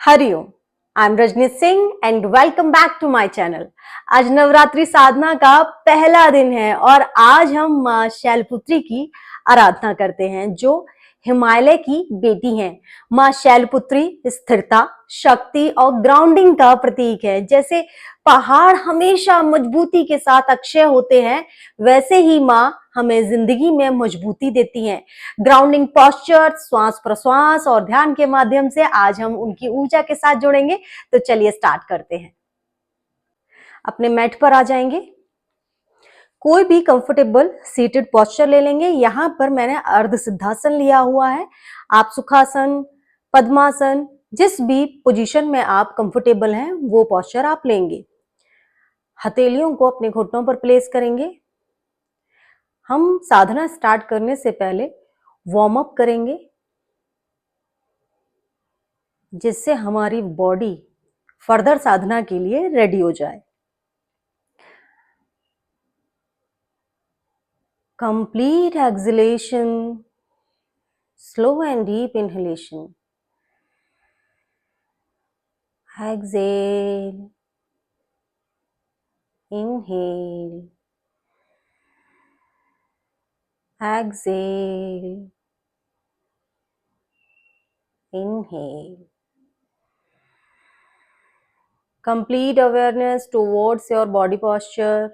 Hariom. I am Rajneet Singh and welcome back to my channel. आज नवरात्रि साधना का पहला दिन है और आज हम मां शैलपुत्री की आराधना करते हैं जो हिमालय की बेटी हैं। मां शैलपुत्री स्थिरता, शक्ति और ग्राउंडिंग का प्रतीक है। जैसे पहाड़ हमेशा मजबूती के साथ अक्षय होते हैं, वैसे ही मां हमें जिंदगी में मजबूती देती हैं। ग्राउंडिंग पॉस्चर, श्वास प्रश्वास और ध्यान के माध्यम से आज हम उनकी ऊर्जा के साथ जुड़ेंगे। तो चलिए स्टार्ट करते हैं। अपने मैट पर आ जाएंगे, कोई भी कंफर्टेबल सीटेड पॉस्चर ले लेंगे। यहां पर मैंने अर्ध सिद्धासन लिया हुआ है। आप सुखासन, पद्मासन, जिस भी पोजीशन में आप कंफर्टेबल हैं वो पॉस्चर आप लेंगे। हथेलियों को अपने घुटनों पर प्लेस करेंगे। हम साधना स्टार्ट करने से पहले वार्म अप करेंगे, जिससे हमारी बॉडी फर्दर साधना के लिए रेडी हो जाए। Complete exhalation, slow and deep inhalation, exhale, inhale, exhale, inhale. Complete awareness towards your body posture.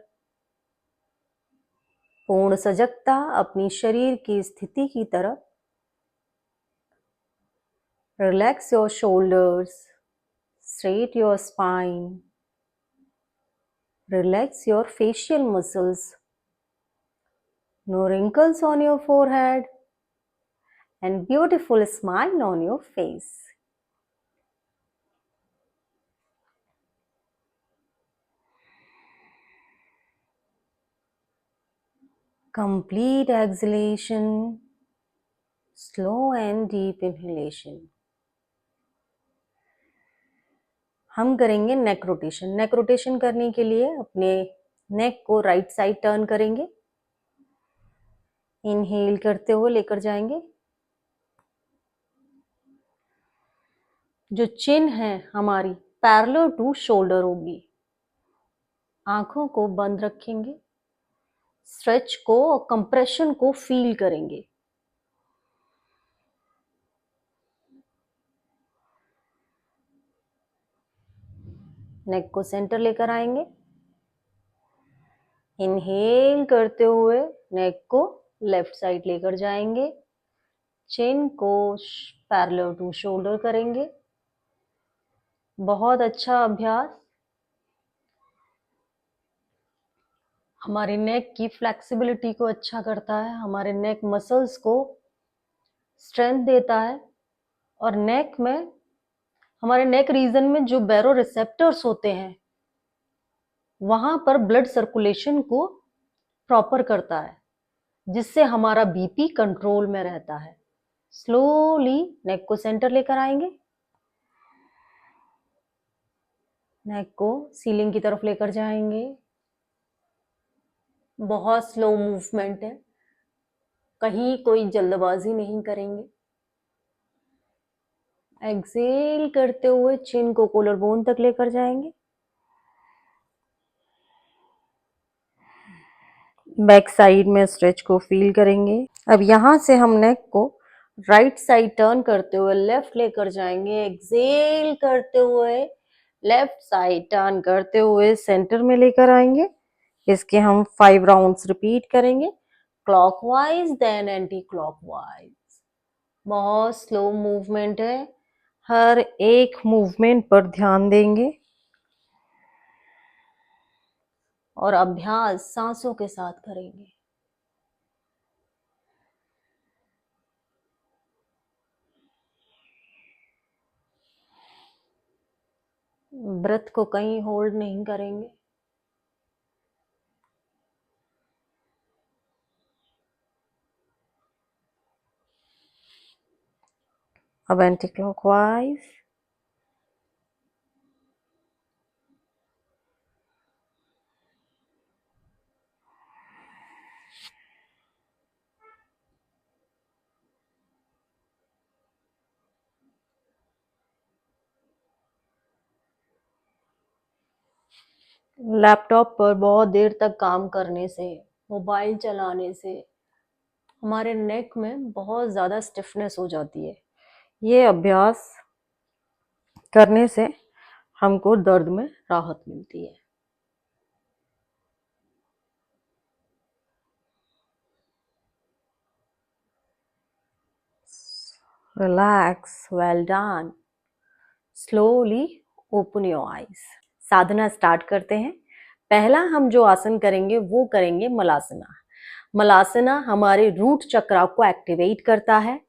पूर्ण सजगता अपनी शरीर की स्थिति की तरफ। Relax your shoulders, straight your spine, relax your facial muscles. No wrinkles on your forehead and beautiful smile on your face. Complete exhalation, slow and deep inhalation. हम करेंगे नेक रोटेशन। नेक रोटेशन करने के लिए अपने नेक को right side turn करेंगे। Inhale करते हुए लेकर जाएंगे। जो चिन है हमारी पैरेलल टू शोल्डर होगी। आंखों को बंद रखेंगे। स्ट्रेच को और कंप्रेशन को फील करेंगे। नेक को सेंटर लेकर आएंगे। इनहेल करते हुए नेक को लेफ्ट साइड लेकर जाएंगे। चिन को पैरेलल टू शोल्डर करेंगे। बहुत अच्छा अभ्यास हमारे नेक की फ्लेक्सिबिलिटी को अच्छा करता है, हमारे नेक मसल्स को स्ट्रेंथ देता है और नेक में, हमारे नेक रीजन में जो बैरो रिसेप्टर्स होते हैं वहां पर ब्लड सर्कुलेशन को प्रॉपर करता है, जिससे हमारा बीपी कंट्रोल में रहता है। स्लोली नेक को सेंटर लेकर आएंगे। नेक को सीलिंग की तरफ लेकर जाएंगे। बहुत स्लो मूवमेंट है, कहीं कोई जल्दबाजी नहीं करेंगे। एक्सेल करते हुए चिन को कॉलर बोन तक लेकर जाएंगे। बैक साइड में स्ट्रेच को फील करेंगे। अब यहां से हम नेक को राइट साइड टर्न करते हुए लेफ्ट लेकर जाएंगे। एक्सेल करते हुए लेफ्ट साइड टर्न करते हुए सेंटर में लेकर आएंगे। इसके हम 5 राउंड्स रिपीट करेंगे, क्लॉकवाइज देन एंटी क्लॉकवाइज। बहुत स्लो मूवमेंट है, हर एक मूवमेंट पर ध्यान देंगे और अभ्यास सांसों के साथ करेंगे। ब्रेथ को कहीं होल्ड नहीं करेंगे। अब एंटी क्लॉकवाइज। लैपटॉप पर बहुत देर तक काम करने से, मोबाइल चलाने से हमारे नेक में बहुत ज़्यादा स्टिफनेस हो जाती है। ये अभ्यास करने से हमको दर्द में राहत मिलती है। Relax, well done. Slowly open your eyes. Sadhana start करते हैं। पहला हम जो आसन करेंगे वो करेंगे मलासना। मलासना हमारे रूट चक्रा को एक्टिवेट करता है।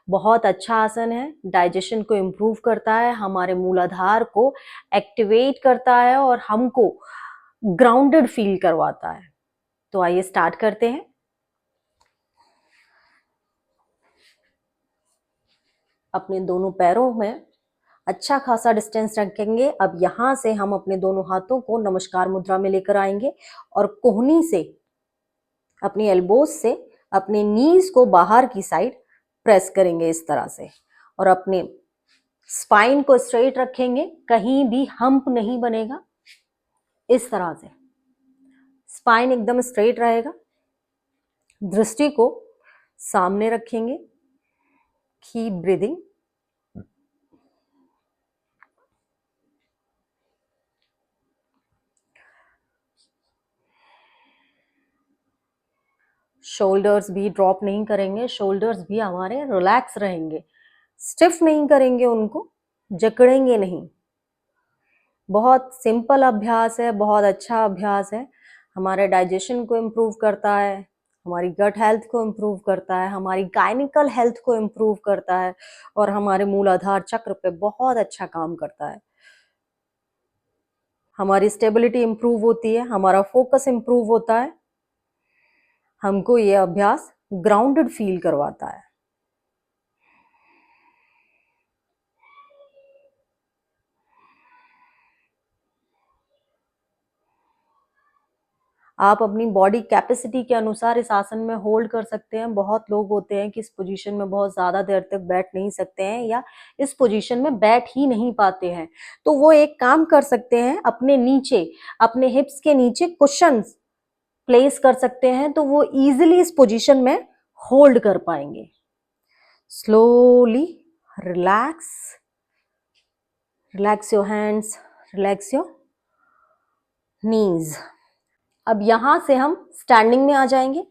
बहुत अच्छा आसन है, डाइजेशन को इम्प्रूव करता है, हमारे मूलाधार को एक्टिवेट करता है और हमको ग्राउंडेड फील करवाता है। तो आइए स्टार्ट करते हैं। अपने दोनों पैरों में अच्छा खासा डिस्टेंस रखेंगे। अब यहां से हम अपने दोनों हाथों को नमस्कार मुद्रा में लेकर आएंगे और कोहनी से, अपनी एल्बोज से अपने नीज को बाहर की साइड प्रेस करेंगे इस तरह से, और अपने स्पाइन को स्ट्रेट रखेंगे, कहीं भी हम्प नहीं बनेगा। इस तरह से स्पाइन एकदम स्ट्रेट रहेगा। दृष्टि को सामने रखेंगे। Keep breathing. शोल्डर्स भी ड्रॉप नहीं करेंगे, शोल्डर्स भी हमारे रिलैक्स रहेंगे, स्टिफ नहीं करेंगे, उनको जकड़ेंगे नहीं। बहुत सिंपल अभ्यास है, बहुत अच्छा अभ्यास है। हमारे डाइजेशन को इम्प्रूव करता है, हमारी गट हेल्थ को इम्प्रूव करता है, हमारी गायनिकल हेल्थ को इम्प्रूव करता है और हमारे मूलाधार चक्र पे बहुत अच्छा काम करता है। हमारी स्टेबिलिटी इम्प्रूव होती है, हमारा फोकस इम्प्रूव होता है। हमको ये अभ्यास ग्राउंडेड फील करवाता है। आप अपनी बॉडी कैपेसिटी के अनुसार इस आसन में होल्ड कर सकते हैं। बहुत लोग होते हैं कि इस पोजीशन में बहुत ज़्यादा देर तक बैठ नहीं सकते हैं या इस पोजीशन में बैठ ही नहीं पाते हैं, तो वो एक काम कर सकते हैं, अपने नीचे, अपने हिप्स के नीचे कुशन प्लेस कर सकते हैं, तो वो इजीली इस पोजीशन में होल्ड कर पाएंगे। Slowly relax, relax your hands, relax your knees. अब यहां से हम स्टैंडिंग में आ जाएंगे।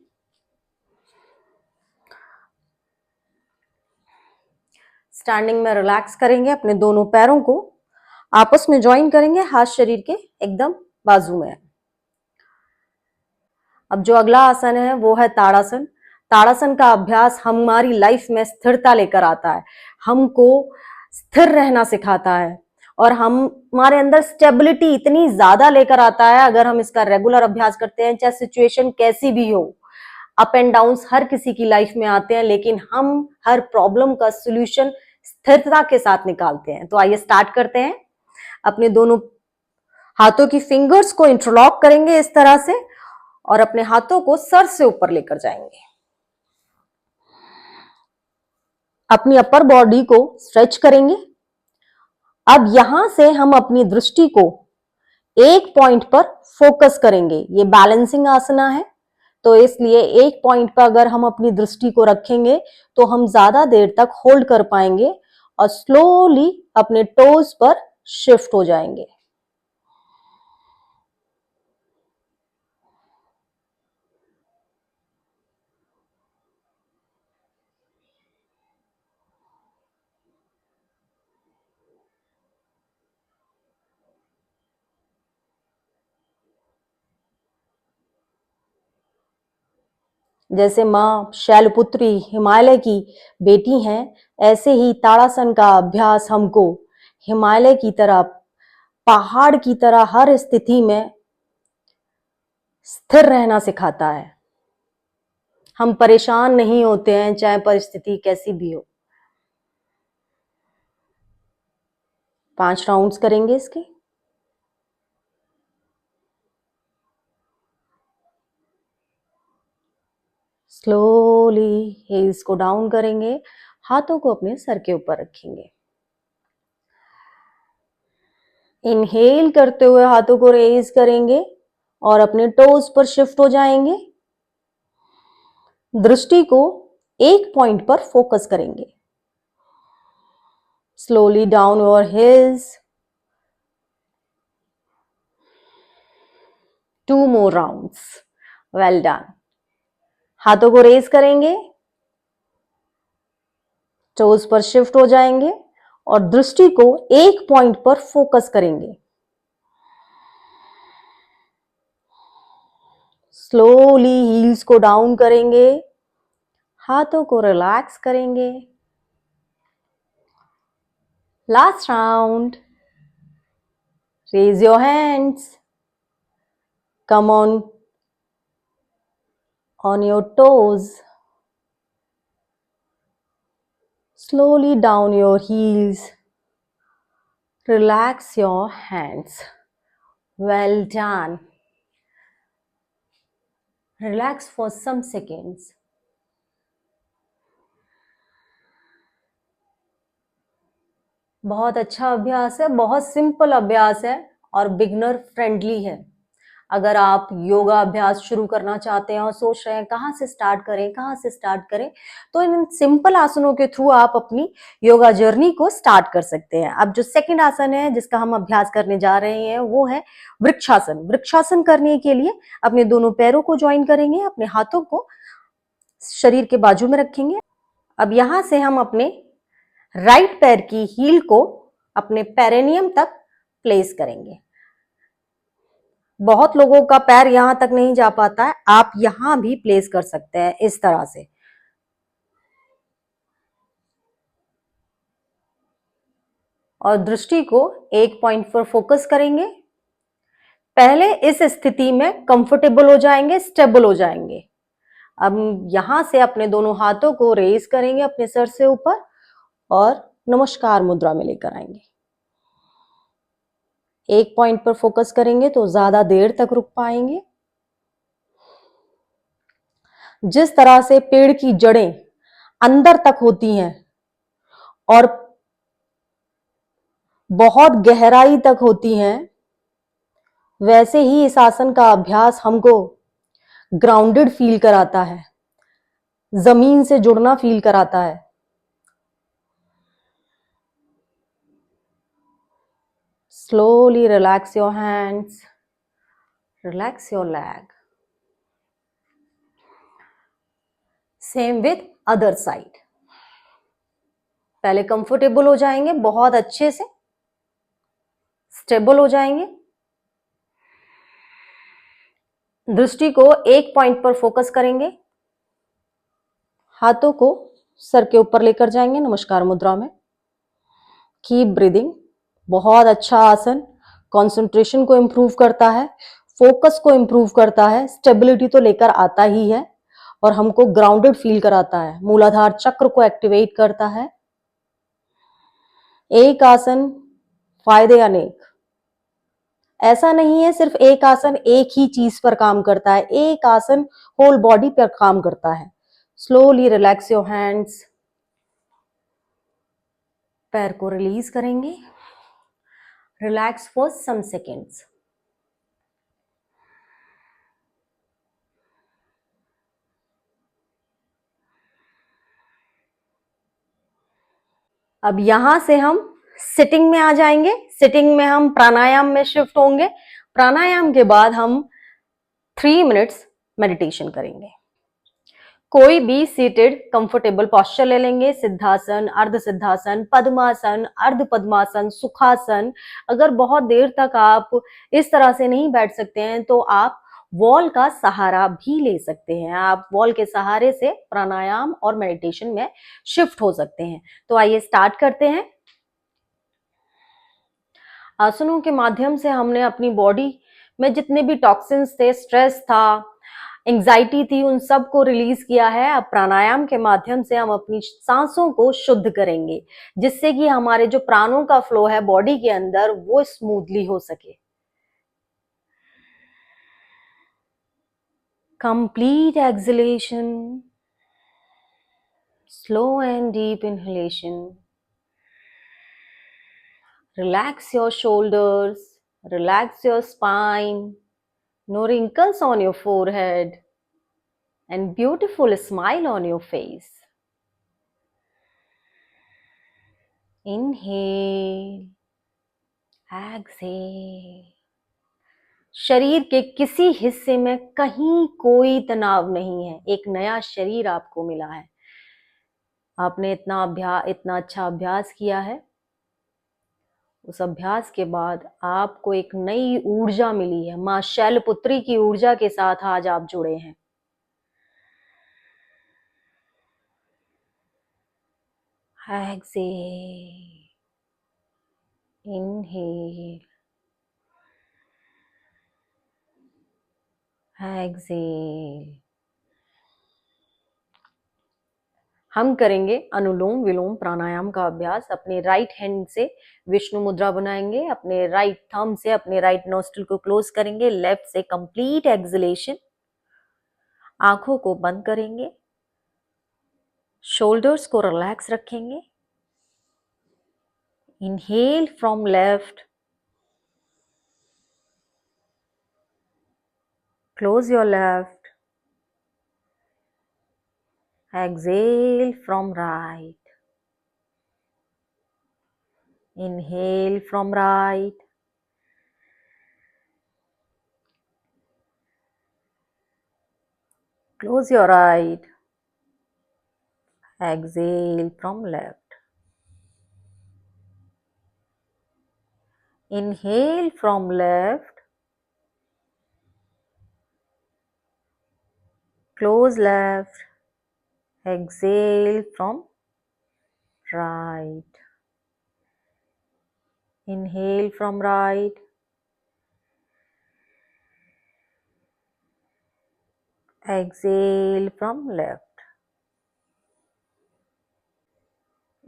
स्टैंडिंग में रिलैक्स करेंगे, अपने दोनों पैरों को आपस में ज्वाइन करेंगे, हाथ शरीर के एकदम बाजू में। अब जो अगला आसन है वो है ताड़ासन। ताड़ासन का अभ्यास हमारी लाइफ में स्थिरता लेकर आता है, हमको स्थिर रहना सिखाता है और हमारे अंदर स्टेबिलिटी इतनी ज्यादा लेकर आता है। अगर हम इसका रेगुलर अभ्यास करते हैं, चाहे सिचुएशन कैसी भी हो, अप एंड डाउन्स हर किसी की लाइफ में आते हैं, लेकिन हम हर प्रॉब्लम का सोल्यूशन स्थिरता के साथ निकालते हैं। तो आइए स्टार्ट करते हैं। अपने दोनों हाथों की फिंगर्स को इंटरलॉक करेंगे इस तरह से और अपने हाथों को सर से ऊपर लेकर जाएंगे। अपनी अपर बॉडी को स्ट्रेच करेंगे। अब यहां से हम अपनी दृष्टि को एक पॉइंट पर फोकस करेंगे। ये बैलेंसिंग आसना है, तो इसलिए एक पॉइंट पर अगर हम अपनी दृष्टि को रखेंगे तो हम ज्यादा देर तक होल्ड कर पाएंगे और स्लोली अपने टोज पर शिफ्ट हो जाएंगे। जैसे माँ शैलपुत्री हिमालय की बेटी हैं, ऐसे ही ताड़ासन का अभ्यास हमको हिमालय की तरह, पहाड़ की तरह हर स्थिति में स्थिर रहना सिखाता है। हम परेशान नहीं होते हैं, चाहे परिस्थिति कैसी भी हो। 5 राउंड्स करेंगे इसके। स्लोली हील्स को डाउन करेंगे, हाथों को अपने सर के ऊपर रखेंगे। इनहेल करते हुए हाथों को रेज करेंगे और अपने टोज पर शिफ्ट हो जाएंगे। दृष्टि को एक पॉइंट पर फोकस करेंगे। Slowly down your hills. 2 more rounds. Well done. हाथों को रेज करेंगे, टोज पर शिफ्ट हो जाएंगे और दृष्टि को एक पॉइंट पर फोकस करेंगे। स्लोली हील्स को डाउन करेंगे, हाथों को रिलैक्स करेंगे। Last round. Raise your hands, come on your toes. Slowly down your heels. Relax your hands. Well done. Relax for some seconds. बहुत अच्छा अभ्यास है, बहुत सिंपल अभ्यास है और बिगनर फ्रेंडली है। अगर आप योगा अभ्यास शुरू करना चाहते हैं और सोच रहे हैं कहाँ से स्टार्ट करें, तो इन सिंपल आसनों के थ्रू आप अपनी योगा जर्नी को स्टार्ट कर सकते हैं। अब जो सेकंड आसन है जिसका हम अभ्यास करने जा रहे हैं वो है वृक्षासन। वृक्षासन करने के लिए अपने दोनों पैरों को ज्वाइन करेंगे, अपने हाथों को शरीर के बाजू में रखेंगे। अब यहां से हम अपने राइट पैर की हील को अपने पेरिनियम तक प्लेस करेंगे। बहुत लोगों का पैर यहां तक नहीं जा पाता है, आप यहां भी प्लेस कर सकते हैं इस तरह से। और दृष्टि को एक पॉइंट पर फोकस करेंगे। पहले इस स्थिति में कंफर्टेबल हो जाएंगे, स्टेबल हो जाएंगे। अब यहां से अपने दोनों हाथों को रेज करेंगे अपने सर से ऊपर और नमस्कार मुद्रा में लेकर आएंगे। एक पॉइंट पर फोकस करेंगे तो ज्यादा देर तक रुक पाएंगे। जिस तरह से पेड़ की जड़ें अंदर तक होती हैं और बहुत गहराई तक होती हैं, वैसे ही इस आसन का अभ्यास हमको ग्राउंडेड फील कराता है, जमीन से जुड़ना फील कराता है। Slowly relax your hands, relax your leg. Same with other side. पहले कंफर्टेबल हो जाएंगे, बहुत अच्छे से स्टेबल हो जाएंगे। दृष्टि को एक पॉइंट पर फोकस करेंगे, हाथों को सर के ऊपर लेकर जाएंगे नमस्कार मुद्रा में। Keep breathing. बहुत अच्छा आसन कंसंट्रेशन को इंप्रूव करता है, फोकस को इंप्रूव करता है, स्टेबिलिटी तो लेकर आता ही है और हमको ग्राउंडेड फील कराता है, मूलाधार चक्र को एक्टिवेट करता है। एक आसन फायदे अनेक। ऐसा नहीं है सिर्फ एक आसन एक ही चीज पर काम करता है, एक आसन होल बॉडी पर काम करता है। Slowly relax your hands. पैर को रिलीज करेंगे। Relax for some seconds. अब यहां से हम सिटिंग में आ जाएंगे। सिटिंग में हम प्राणायाम में शिफ्ट होंगे। प्राणायाम के बाद हम 3 मिनट्स मेडिटेशन करेंगे। कोई भी सीटेड कंफर्टेबल पोस्चर ले लेंगे। सिद्धासन, अर्ध सिद्धासन, पद्मासन, अर्ध पद्मासन, सुखासन। अगर बहुत देर तक आप इस तरह से नहीं बैठ सकते हैं तो आप वॉल का सहारा भी ले सकते हैं। आप वॉल के सहारे से प्राणायाम और मेडिटेशन में शिफ्ट हो सकते हैं। तो आइए स्टार्ट करते हैं। आसनों के माध्यम से हमने अपनी बॉडी में जितने भी टॉक्सिन्स थे, स्ट्रेस था, एंजाइटी थी, उन सब को रिलीज किया है। अब प्राणायाम के माध्यम से हम अपनी सांसों को शुद्ध करेंगे, जिससे कि हमारे जो प्राणों का फ्लो है बॉडी के अंदर वो स्मूथली हो सके। Complete exhalation, slow and deep inhalation, Relax your shoulders, relax your spine, no wrinkles on your forehead, and beautiful smile on your face. Inhale, exhale. शरीर के किसी हिस्से में कहीं कोई तनाव नहीं है, एक नया शरीर आपको मिला है। आपने इतना अच्छा अभ्यास किया है। उस अभ्यास के बाद आपको एक नई ऊर्जा मिली है। मां शैलपुत्री की ऊर्जा के साथ आज आप जुड़े हैं। Exhale, inhale, exhale. हम करेंगे अनुलोम विलोम प्राणायाम का अभ्यास। अपने राइट हैंड से विष्णु मुद्रा बनाएंगे, अपने राइट थंब से अपने राइट नोस्ट्रिल को क्लोज करेंगे, लेफ्ट से कंप्लीट एक्सलेशन। आंखों को बंद करेंगे, शोल्डर्स को रिलैक्स रखेंगे। Inhale from left, close your left. Exhale from right. Inhale from right. Close your right. Exhale from left. Inhale from left. Close left. Exhale from right. Inhale from right. Exhale from left.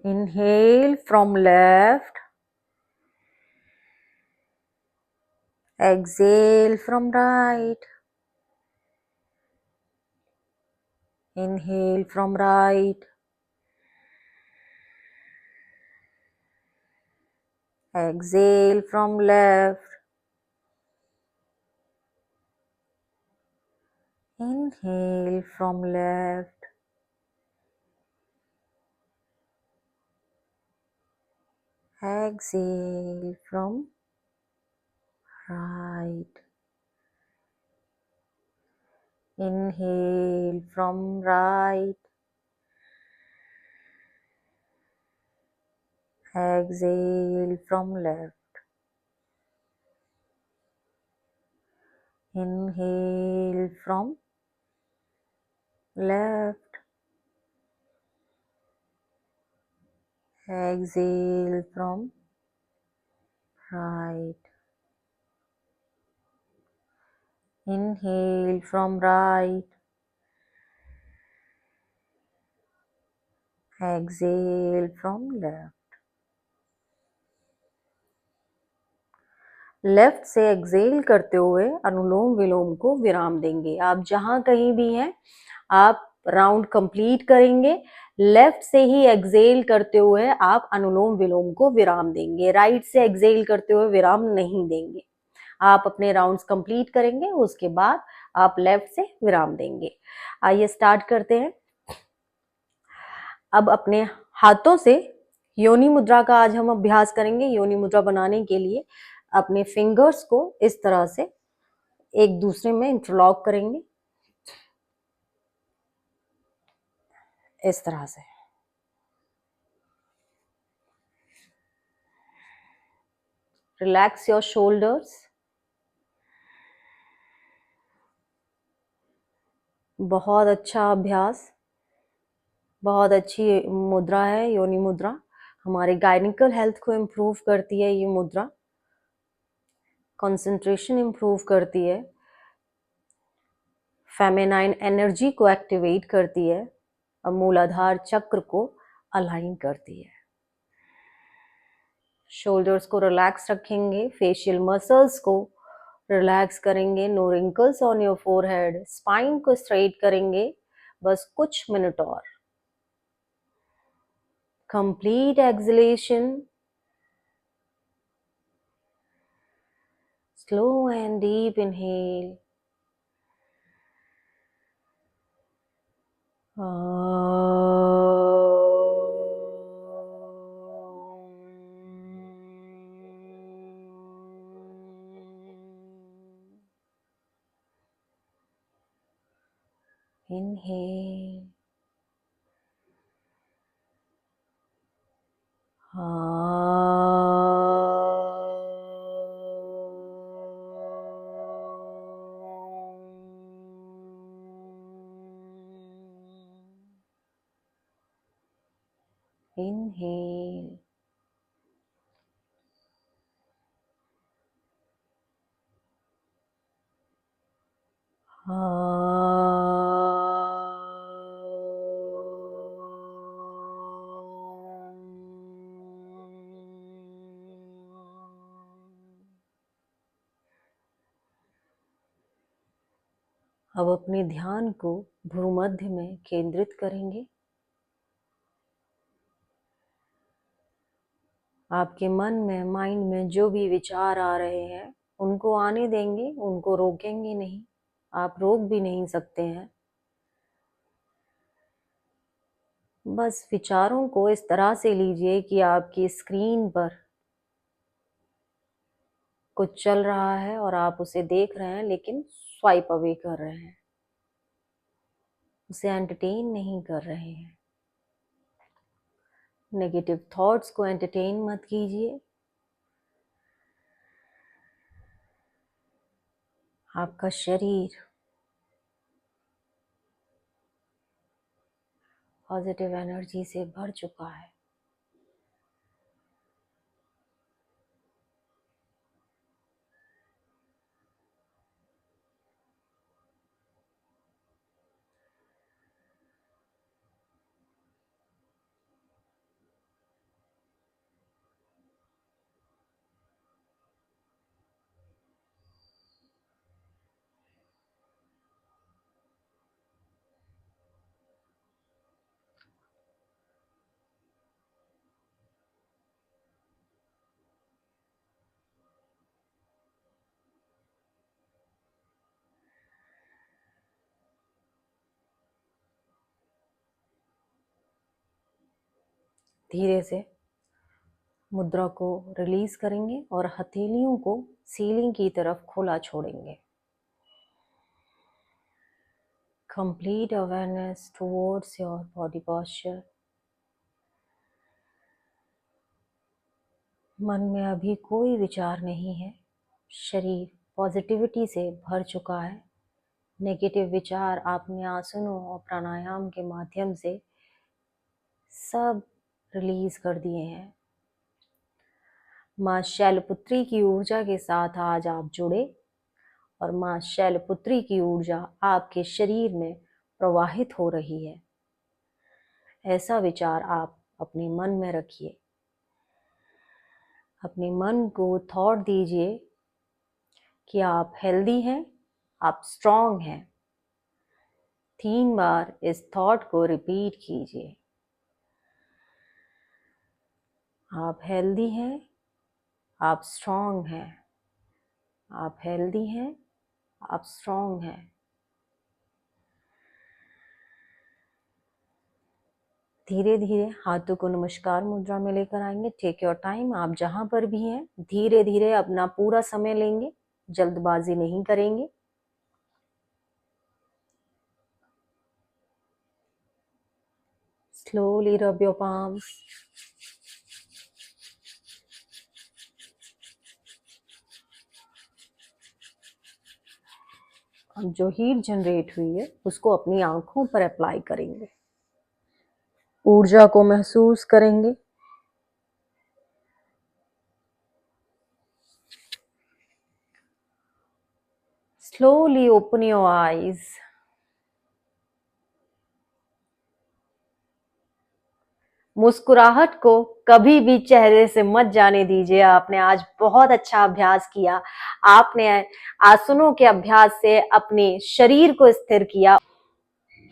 Inhale from left. Exhale from right. Inhale from right. Exhale from left. Inhale from left. Exhale from right. Inhale from right. Exhale from left. Inhale from left. Exhale from right. Inhale from right. Exhale from left. Left से Excel करते हुए अनुलोम विलोम को विराम देंगे। आप जहां कहीं भी हैं, आप राउंड कंप्लीट करेंगे। लेफ्ट से ही एक्सेल करते हुए आप अनुलोम विलोम को विराम देंगे। राइट से एक्सेल करते हुए विराम नहीं देंगे। आप अपने राउंड्स कंप्लीट करेंगे, उसके बाद आप लेफ्ट से विराम देंगे। आइए स्टार्ट करते हैं। अब अपने हाथों से योनि मुद्रा का आज हम अभ्यास करेंगे। योनि मुद्रा बनाने के लिए अपने फिंगर्स को इस तरह से एक दूसरे में इंटरलॉक करेंगे, इस तरह से। Relax your shoulders. बहुत अच्छा अभ्यास, बहुत अच्छी मुद्रा है योनि मुद्रा। हमारे गायनिकल हेल्थ को इम्प्रूव करती है ये मुद्रा, कंसंट्रेशन इम्प्रूव करती है, फेमिनाइन एनर्जी को एक्टिवेट करती है और मूलाधार चक्र को अलाइन करती है। शोल्डर्स को रिलैक्स रखेंगे, फेशियल मसल्स को रिलैक्स करेंगे, no wrinkles on your forehead, spine को स्ट्रेट करेंगे। बस कुछ मिनट और। Complete exhalation, Slow and deep inhale. Inhale. Inhale. अब अपने ध्यान को भ्रूमध्य में केंद्रित करेंगे। आपके मन में, माइंड में जो भी विचार आ रहे हैं उनको आने देंगे, उनको रोकेंगे नहीं। आप रोक भी नहीं सकते हैं। बस विचारों को इस तरह से लीजिए कि आपकी स्क्रीन पर कुछ चल रहा है और आप उसे देख रहे हैं, लेकिन स्वाइप अवे कर रहे हैं, उसे एंटरटेन नहीं कर रहे हैं। नेगेटिव थॉट्स को एंटरटेन मत कीजिए। आपका शरीर पॉजिटिव एनर्जी से भर चुका है। धीरे से मुद्रा को रिलीज करेंगे और हथेलियों को सीलिंग की तरफ खुला छोड़ेंगे। Complete awareness towards your body posture. मन में अभी कोई विचार नहीं है। शरीर पॉजिटिविटी से भर चुका है। नेगेटिव विचार आपने आसनों और प्राणायाम के माध्यम से सब रिलीज कर दिए हैं। माँ शैलपुत्री की ऊर्जा के साथ आज आप जुड़े और माँ शैलपुत्री की ऊर्जा आपके शरीर में प्रवाहित हो रही है। ऐसा विचार आप अपने मन में रखिए। अपने मन को थॉट दीजिए कि आप हेल्दी हैं, आप स्ट्रांग हैं। 3 बार इस थॉट को रिपीट कीजिए। आप हेल्दी हैं, आप स्ट्रांग हैं। आप हेल्दी हैं, आप स्ट्रांग हैं। धीरे धीरे हाथों को नमस्कार मुद्रा में लेकर आएंगे। Take your time. आप जहां पर भी हैं धीरे धीरे अपना पूरा समय लेंगे, जल्दबाजी नहीं करेंगे। Slowly rub your palms. अब जो हीट जनरेट हुई है उसको अपनी आंखों पर अप्लाई करेंगे। ऊर्जा को महसूस करेंगे। Slowly open your eyes. मुस्कुराहट को कभी भी चेहरे से मत जाने दीजिए। आपने आज बहुत अच्छा अभ्यास किया। आपने आसनों के अभ्यास से अपने शरीर को स्थिर किया।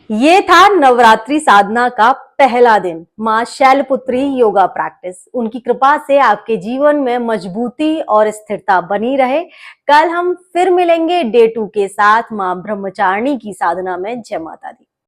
ये था नवरात्रि साधना का पहला दिन, माँ शैलपुत्री योगा प्रैक्टिस। उनकी कृपा से आपके जीवन में मजबूती और स्थिरता बनी रहे। कल हम फिर मिलेंगे डे 2 के साथ। माँ ब्रह्मचारिणी की साधना में। जय माता दी।